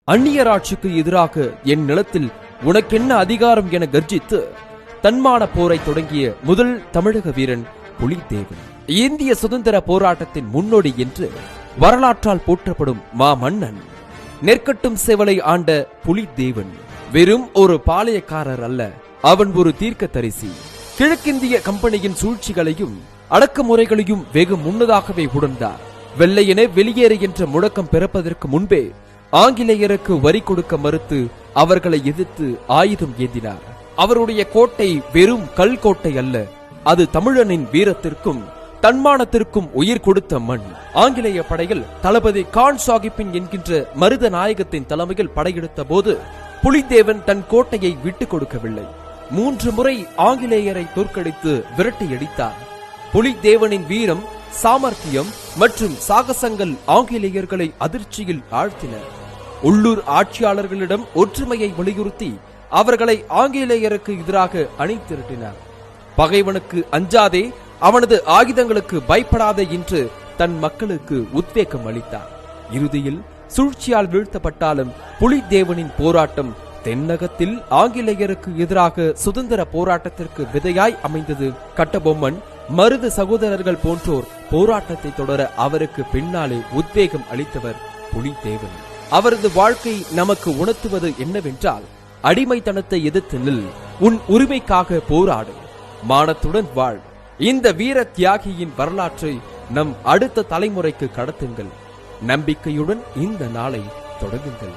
அந்நியராட்சிக்கு எதிராக என் நிலத்தில் உனக்கென்ன அதிகாரம் என கர்ஜித்து தன்மான போரை தொடங்கிய முதல் தமிழக வீரன் புலித்தேவன். இந்திய சுதந்திர போராட்டத்தின் முன்னோடி என்று வரலாற்றால் போற்றப்படும் மாமன்னன். நெற்கட்டும் செவலை ஆண்ட புலித்தேவன் வெறும் ஒரு பாளையக்காரர் அல்ல, அவன் ஒரு தீர்க்கதரிசி. கிழக்கிந்திய கம்பெனியின் சூழ்ச்சிகளையும் அடக்குமுறைகளையும் வெகு முன்னதாகவே உணர்ந்தார். வெள்ளையென வெளியேறு என்ற முழக்கம் பிறப்பதற்கு முன்பே ஆங்கிலேயருக்கு வரி கொடுக்க மறுத்து அவர்களை எதிர்த்து ஆயுதம் ஏந்தினார். அவருடைய கோட்டை வெறும் கல் கோட்டை அல்ல, அது தமிழனின் வீரத்திற்கும் தன்மானத்திற்கும் உயிர் கொடுத்த மண். ஆங்கிலேய படைகள் தளபதி கான் சாகிப்பின் என்கின்ற மருத நாயகத்தின் தலைமையில் படையெடுத்த போது புலித்தேவன் தன் கோட்டையை விட்டுக் கொடுக்கவில்லை. 3 முறை ஆங்கிலேயரை தோற்கடித்து விரட்டியடித்தார். புலித்தேவனின் வீரம், சாமர்த்தியம் மற்றும் சாகசங்கள் ஆங்கிலேயர்களை அதிர்ச்சியில் ஆழ்த்தின. உள்ளூர் ஆட்சியாளர்களிடம் ஒற்றுமையை வலியுறுத்தி அவர்களை ஆங்கிலேயருக்கு எதிராக அணி திரட்டினார். பகைவனுக்கு அஞ்சாதே, அவனது ஆயுதங்களுக்கு பயப்படாதே என்று தன் மக்களுக்கு உத்வேகம் அளித்தார். இறுதியில் சூழ்ச்சியால் வீழ்த்தப்பட்டாலும் புலித்தேவனின் போராட்டம் தென்னகத்தில் ஆங்கிலேயருக்கு எதிராக சுதந்திர போராட்டத்திற்கு விதையாய் அமைந்தது. கட்டபொம்மன், மருது சகோதரர்கள் போன்றோர் போராட்டத்தை தொடர அவருக்கு பின்னாலே உத்வேகம் அளித்தவர் புலித்தேவன். அவரது வாழ்க்கை நமக்கு உணர்த்துவது என்னவென்றால், அடிமைத்தனத்தை எதிர்த்து நில், உன் உரிமைக்காக போராடு, மானத்துடன் வாழ். இந்த வீர தியாகியின் வரலாற்றை நம் அடுத்த தலைமுறைக்கு கடத்துங்கள். நம்பிக்கையுடன் இந்த நாளை தொடங்குங்கள்.